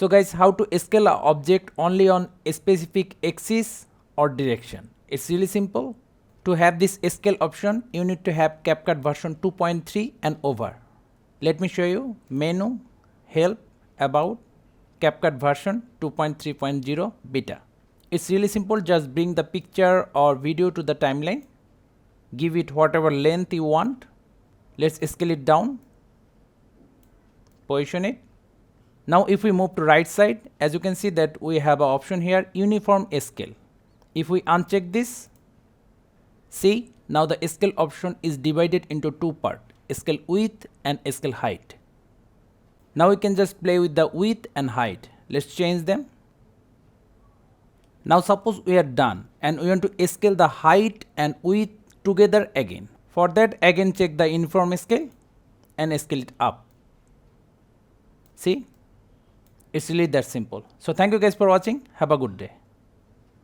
So guys, how to scale an object only on a specific axis or direction? It's really simple. To have this scale option, you need to have CapCut version 2.3 and over. Let me show you. Menu, help, about, CapCut version 2.3.0 beta. It's really simple. Just bring the picture or video to the timeline. Give it whatever length you want. Let's scale it down. Position it. Now if we move to right side, as you can see that we have an option here, uniform scale. If we uncheck this, see, now the scale option is divided into two parts, scale width and scale height. Now we can just play with the width and height. Let's change them. Now suppose we are done and we want to scale the height and width together again. For that, again check the uniform scale and scale it up. See, it's really that simple. So thank you guys for watching. Have a good day.